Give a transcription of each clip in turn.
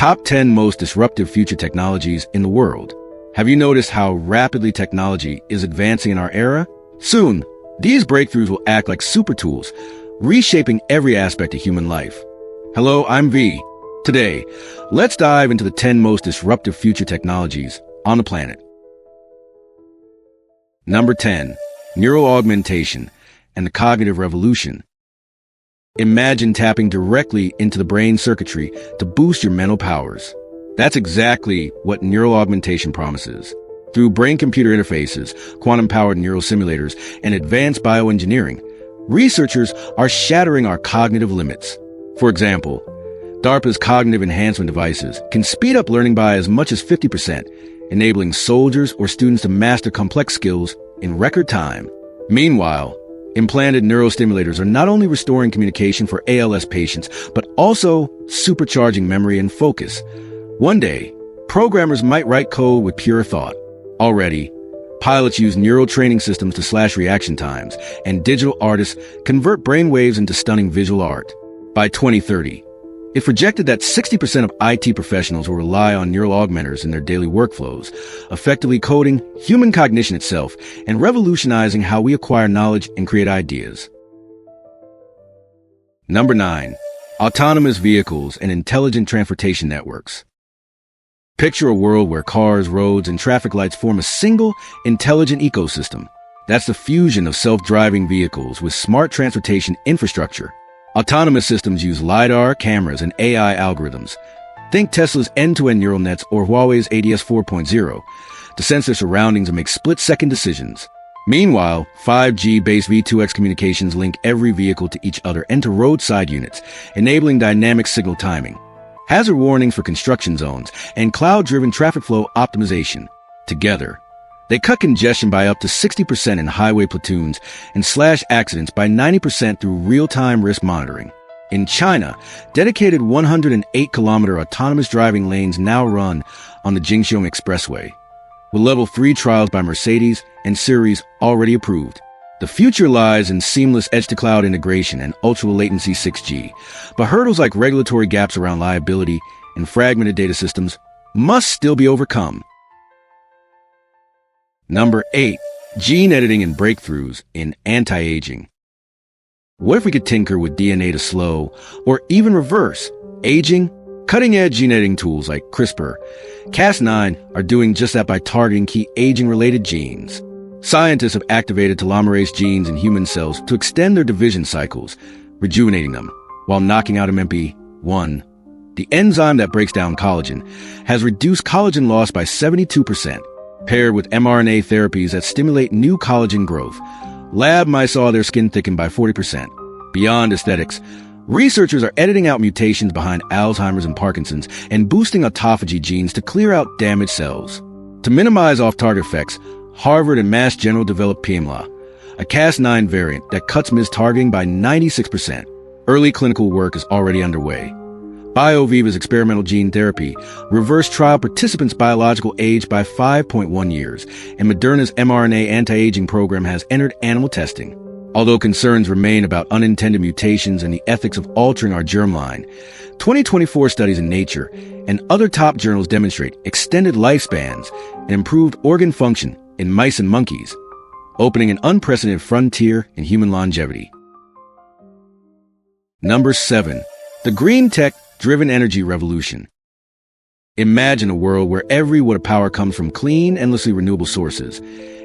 Top 10 most disruptive future technologies in the world. Have you noticed how rapidly technology is advancing in our era? Soon, these breakthroughs will act like super tools, reshaping every aspect of human life. Hello, I'm V. Today, let's dive into the 10 most disruptive future technologies on the planet. Number 10. Neuro augmentation and the cognitive revolution. Imagine tapping directly into the brain circuitry to boost your mental powers. That's exactly what neuro augmentation promises. Through brain-computer interfaces, quantum-powered neural simulators, and advanced bioengineering, researchers are shattering our cognitive limits. For example, DARPA's cognitive enhancement devices can speed up learning by as much as 50%, enabling soldiers or students to master complex skills in record time. Meanwhile, implanted neurostimulators are not only restoring communication for ALS patients, but also supercharging memory and focus. One day, programmers might write code with pure thought. Already, pilots use neural training systems to slash reaction times, and digital artists convert brainwaves into stunning visual art. By 2030, it's projected that 60% of IT professionals will rely on neural augmenters in their daily workflows, effectively coding human cognition itself and revolutionizing how we acquire knowledge and create ideas. Number 9. Autonomous vehicles and intelligent transportation networks. Picture a world where cars, roads, and traffic lights form a single, intelligent ecosystem. That's the fusion of self-driving vehicles with smart transportation infrastructure. Autonomous systems use LiDAR, cameras, and AI algorithms. Think Tesla's end-to-end neural nets or Huawei's ADS 4.0 to sense their surroundings and make split-second decisions. Meanwhile, 5G-based V2X communications link every vehicle to each other and to roadside units, enabling dynamic signal timing, hazard warnings for construction zones, and cloud-driven traffic flow optimization. Together, they cut congestion by up to 60% in highway platoons and slash accidents by 90% through real-time risk monitoring. In China, dedicated 108-kilometer autonomous driving lanes now run on the Jingxiong Expressway, with Level 3 trials by Mercedes and Series already approved. The future lies in seamless edge-to-cloud integration and ultra-latency 6G, but hurdles like regulatory gaps around liability and fragmented data systems must still be overcome. Number 8. Gene editing and breakthroughs in anti-aging. What if we could tinker with DNA to slow, or even reverse, aging? Cutting-edge gene editing tools like CRISPR, Cas9 are doing just that by targeting key aging-related genes. Scientists have activated telomerase genes in human cells to extend their division cycles, rejuvenating them, while knocking out MMP-1. The enzyme that breaks down collagen has reduced collagen loss by 72%. Paired with mRNA therapies that stimulate new collagen growth, lab mice saw their skin thicken by 40%. Beyond aesthetics, researchers are editing out mutations behind Alzheimer's and Parkinson's and boosting autophagy genes to clear out damaged cells. To minimize off-target effects, Harvard and Mass General developed PMLA, a Cas9 variant that cuts mistargeting by 96%. Early clinical work is already underway. BioViva's experimental gene therapy reversed trial participants' biological age by 5.1 years, and Moderna's mRNA anti-aging program has entered animal testing. Although concerns remain about unintended mutations and the ethics of altering our germline, 2024 studies in Nature and other top journals demonstrate extended lifespans and improved organ function in mice and monkeys, opening an unprecedented frontier in human longevity. Number 7. The green tech-driven energy revolution. Imagine a world where every watt of power comes from clean, endlessly renewable sources,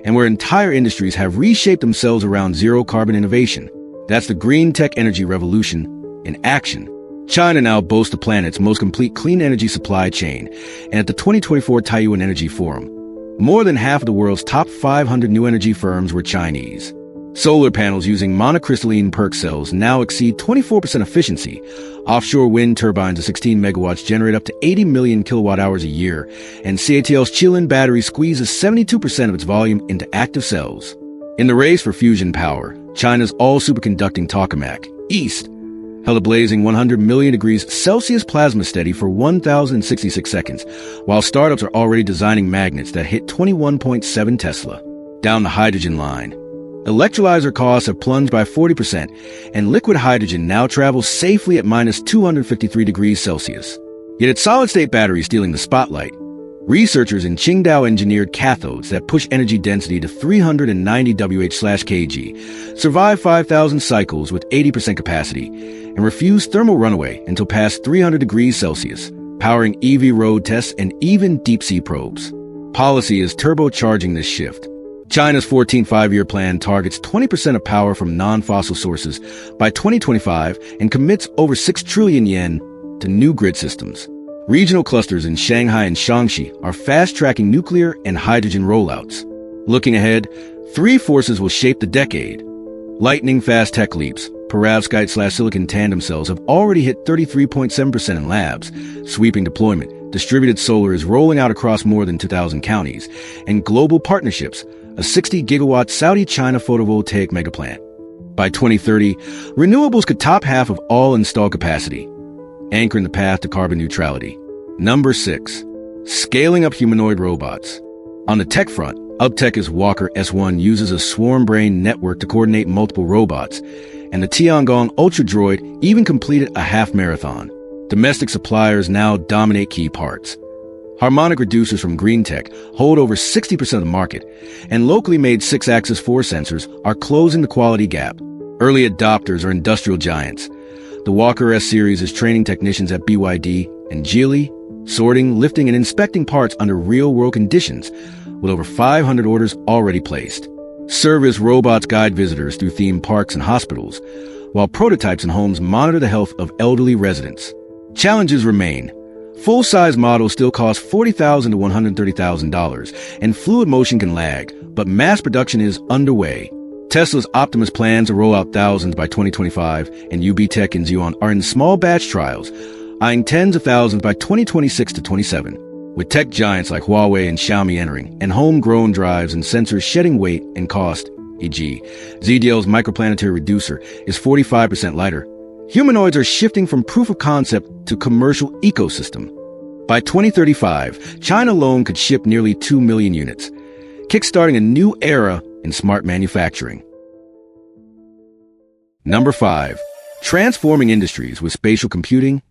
and where entire industries have reshaped themselves around zero-carbon innovation. That's the green tech energy revolution in action. China now boasts the planet's most complete clean energy supply chain, and at the 2024 Taiyuan Energy Forum, more than half of the world's top 500 new energy firms were Chinese. Solar panels using monocrystalline PERC cells now exceed 24% efficiency. Offshore wind turbines of 16 megawatts generate up to 80 million kilowatt-hours a year, and CATL's Chilin battery squeezes 72% of its volume into active cells. In the race for fusion power, China's all-superconducting tokamak, East, held a blazing 100 million degrees Celsius plasma steady for 1,066 seconds, while startups are already designing magnets that hit 21.7 Tesla. Down the hydrogen line, electrolyzer costs have plunged by 40%, and liquid hydrogen now travels safely at minus 253 degrees Celsius. Yet it's solid-state batteries stealing the spotlight. Researchers in Qingdao engineered cathodes that push energy density to 390 Wh/kg, survive 5,000 cycles with 80% capacity, and refuse thermal runaway until past 300 degrees Celsius, powering EV road tests and even deep-sea probes. Policy is turbocharging this shift. China's 14th Five-Year Plan targets 20% of power from non-fossil sources by 2025 and commits over 6 trillion yen to new grid systems. Regional clusters in Shanghai and Shaanxi are fast-tracking nuclear and hydrogen rollouts. Looking ahead, 3 forces will shape the decade. Lightning-fast tech leaps. Perovskite/silicon tandem cells have already hit 33.7% in labs. Sweeping deployment. Distributed solar is rolling out across more than 2,000 counties. And global partnerships. A 60-gigawatt Saudi-China photovoltaic megaplant. By 2030, renewables could top half of all installed capacity, anchoring the path to carbon neutrality. Number 6. Scaling up humanoid robots. On the tech front, UpTech's Walker S1 uses a swarm brain network to coordinate multiple robots, and the Tiangong Ultra Droid even completed a half marathon. Domestic suppliers now dominate key parts. Harmonic reducers from Green Tech hold over 60% of the market, and locally made 6-axis force sensors are closing the quality gap. Early adopters are industrial giants. The Walker S series is training technicians at BYD and Geely, sorting, lifting, and inspecting parts under real-world conditions, with over 500 orders already placed. Service robots guide visitors through theme parks and hospitals, while prototypes in homes monitor the health of elderly residents. Challenges remain. Full-size models still cost $40,000 to $130,000, and fluid motion can lag, but mass production is underway. Tesla's Optimus plans to roll out thousands by 2025, and UBTech and Xeon are in small batch trials, eyeing tens of thousands by 2026 to 27. With tech giants like Huawei and Xiaomi entering, and homegrown drives and sensors shedding weight and cost, e.g., ZDL's microplanetary reducer is 45% lighter. Humanoids are shifting from proof of concept to commercial ecosystem. By 2035, China alone could ship nearly 2 million units, kickstarting a new era in smart manufacturing. Number 5. Transforming industries with spatial computing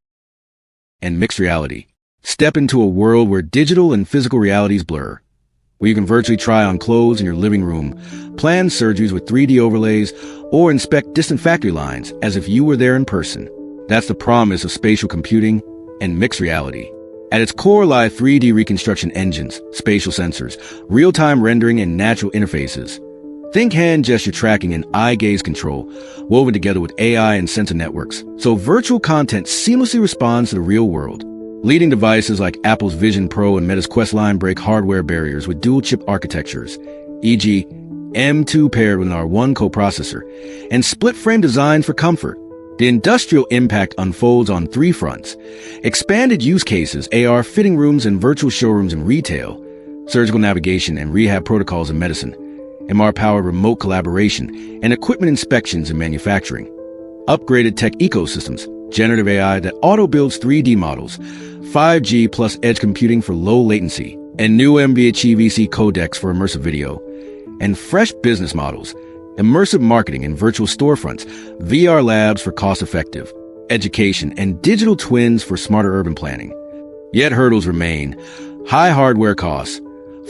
and mixed reality. Step into a world where digital and physical realities blur, where you can virtually try on clothes in your living room, plan surgeries with 3D overlays, or inspect distant factory lines as if you were there in person. That's the promise of spatial computing and mixed reality. At its core lie 3D reconstruction engines, spatial sensors, real-time rendering, and natural interfaces. Think hand gesture tracking and eye gaze control, woven together with AI and sensor networks, so virtual content seamlessly responds to the real world. Leading devices like Apple's Vision Pro and Meta's Quest line break hardware barriers with dual-chip architectures, e.g., M2 paired with an R1 coprocessor, and split-frame designs for comfort. The industrial impact unfolds on 3 fronts: expanded use cases, AR fitting rooms and virtual showrooms in retail, surgical navigation and rehab protocols in medicine, MR-powered remote collaboration and equipment inspections in manufacturing, upgraded tech ecosystems, generative AI that auto-builds 3D models, 5G plus edge computing for low latency, and new MVHEVC codecs for immersive video, and fresh business models, immersive marketing and virtual storefronts, VR labs for cost-effective education, and digital twins for smarter urban planning. Yet hurdles remain. High hardware costs.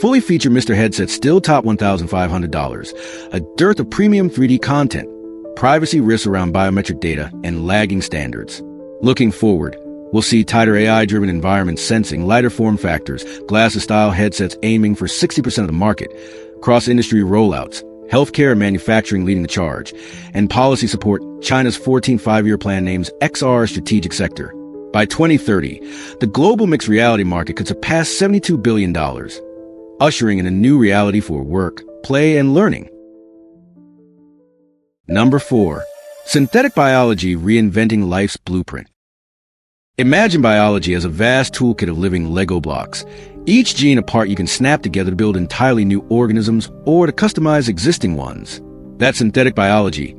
Fully featured Mr. headsets still top $1,500. A dearth of premium 3D content. Privacy risks around biometric data, and lagging standards. Looking forward, we'll see tighter AI-driven environment sensing, lighter form factors, glasses-style headsets aiming for 60% of the market, cross-industry rollouts, healthcare and manufacturing leading the charge, and policy support. China's 14th Five-Year Plan names XR a strategic sector. By 2030, the global mixed reality market could surpass $72 billion, ushering in a new reality for work, play, and learning. Number 4. Synthetic biology reinventing life's blueprint. Imagine biology as a vast toolkit of living Lego blocks. Each gene a part you can snap together to build entirely new organisms or to customize existing ones. That's synthetic biology,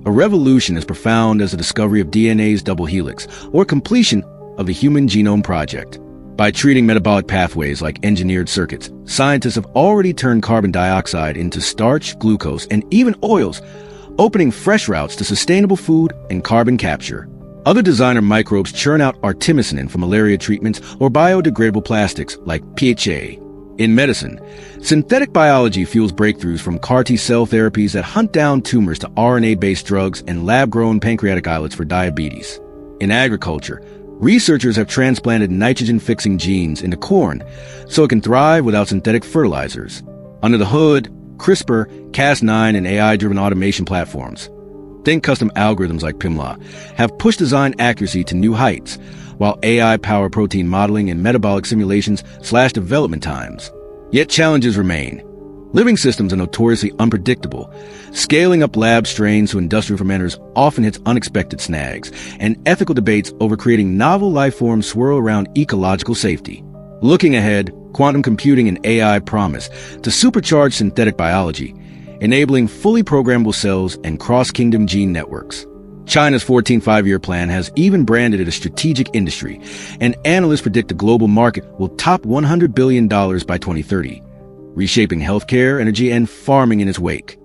a revolution as profound as the discovery of DNA's double helix or completion of the Human Genome Project. By treating metabolic pathways like engineered circuits, scientists have already turned carbon dioxide into starch, glucose, and even oils, opening fresh routes to sustainable food and carbon capture. Other designer microbes churn out artemisinin for malaria treatments or biodegradable plastics like PHA. In medicine, synthetic biology fuels breakthroughs from CAR T-cell therapies that hunt down tumors to RNA-based drugs and lab-grown pancreatic islets for diabetes. In agriculture, researchers have transplanted nitrogen-fixing genes into corn so it can thrive without synthetic fertilizers. Under the hood, CRISPR, Cas9, and AI-driven automation platforms, think custom algorithms like PIMLA, have pushed design accuracy to new heights, while AI-powered protein modeling and metabolic simulations slash development times. Yet challenges remain. Living systems are notoriously unpredictable. Scaling up lab strains to industrial fermenters often hits unexpected snags, and ethical debates over creating novel life forms swirl around ecological safety. Looking ahead, quantum computing and AI promise to supercharge synthetic biology, enabling fully programmable cells and cross-kingdom gene networks. China's 14th five-year plan has even branded it a strategic industry, and analysts predict the global market will top $100 billion by 2030, reshaping healthcare, energy, and farming in its wake.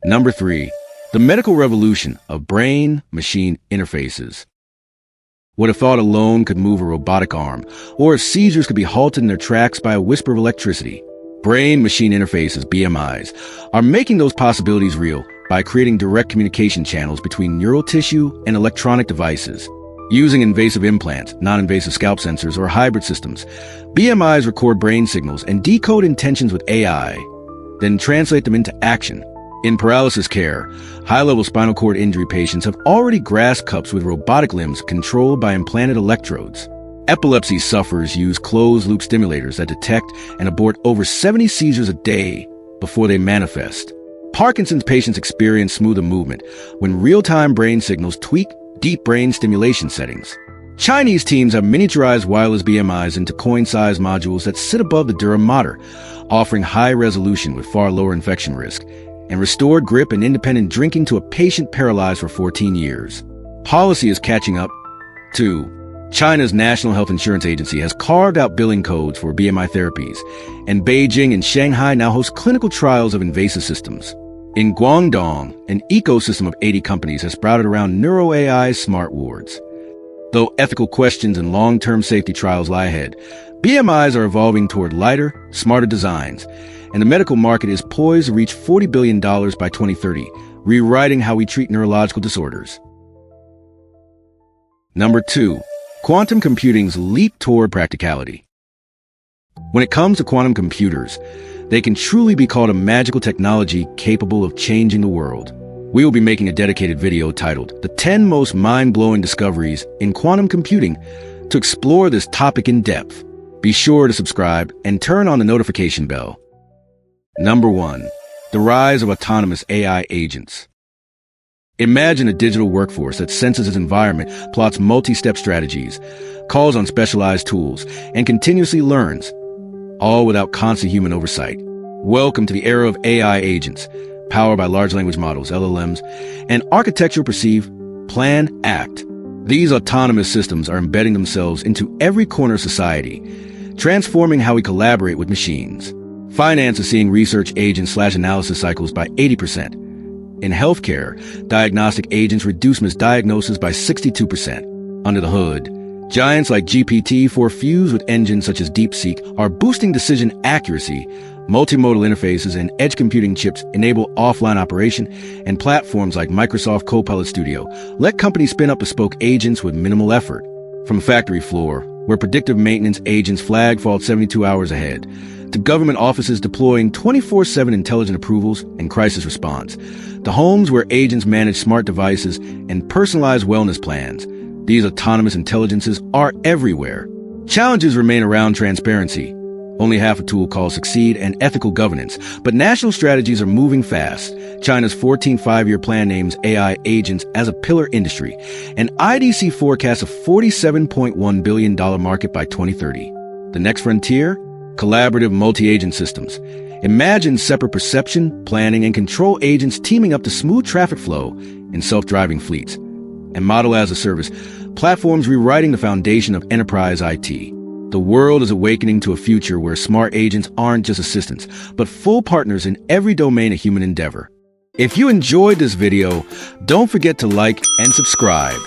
Number 3. The medical revolution of brain-machine interfaces. What if thought alone could move a robotic arm, or if seizures could be halted in their tracks by a whisper of electricity? Brain-machine interfaces, BMIs, are making those possibilities real by creating direct communication channels between neural tissue and electronic devices. Using invasive implants, non-invasive scalp sensors, or hybrid systems, BMIs record brain signals and decode intentions with AI, then translate them into action. In paralysis care, high-level spinal cord injury patients have already grasped cups with robotic limbs controlled by implanted electrodes. Epilepsy sufferers use closed-loop stimulators that detect and abort over 70 seizures a day before they manifest. Parkinson's patients experience smoother movement when real-time brain signals tweak deep brain stimulation settings. Chinese teams have miniaturized wireless BMIs into coin-sized modules that sit above the dura mater, offering high resolution with far lower infection risk, and restored grip and independent drinking to a patient paralyzed for 14 years. Policy is catching up, too. China's National Health Insurance Agency has carved out billing codes for BMI therapies, and Beijing and Shanghai now host clinical trials of invasive systems. In Guangdong, an ecosystem of 80 companies has sprouted around Neuro AI's smart wards. Though ethical questions and long-term safety trials lie ahead, BMIs are evolving toward lighter, smarter designs, and the medical market is poised to reach $40 billion by 2030, rewriting how we treat neurological disorders. Number 2. Quantum computing's leap toward practicality. When it comes to quantum computers, they can truly be called a magical technology capable of changing the world. We will be making a dedicated video titled The 10 Most Mind-Blowing Discoveries in Quantum Computing to explore this topic in depth. Be sure to subscribe and turn on the notification bell. Number 1. The rise of autonomous AI agents. Imagine a digital workforce that senses its environment, plots multi-step strategies, calls on specialized tools, and continuously learns, all without constant human oversight. Welcome to the era of AI agents, powered by large language models, LLMs, and architecture perceive, plan, act. These autonomous systems are embedding themselves into every corner of society, transforming how we collaborate with machines. Finance is seeing research agent/analysis cycles by 80%. In healthcare, diagnostic agents reduce misdiagnosis by 62%. Under the hood, giants like GPT-4 fused with engines such as DeepSeek are boosting decision accuracy. Multimodal interfaces and edge computing chips enable offline operation, and platforms like Microsoft Copilot Studio let companies spin up bespoke agents with minimal effort. From factory floor, where predictive maintenance agents flag fault 72 hours ahead, to government offices deploying 24/7 intelligent approvals and crisis response, to homes where agents manage smart devices and personalized wellness plans, these autonomous intelligences are everywhere. Challenges remain around transparency. Only half a tool called Succeed and ethical governance, but national strategies are moving fast. China's 14th five-year plan names AI agents as a pillar industry, and IDC forecasts a $47.1 billion market by 2030. The next frontier? Collaborative multi-agent systems. Imagine separate perception, planning, and control agents teaming up to smooth traffic flow in self-driving fleets. And model as a service, platforms rewriting the foundation of enterprise IT. The world is awakening to a future where smart agents aren't just assistants, but full partners in every domain of human endeavor. If you enjoyed this video, don't forget to like and subscribe.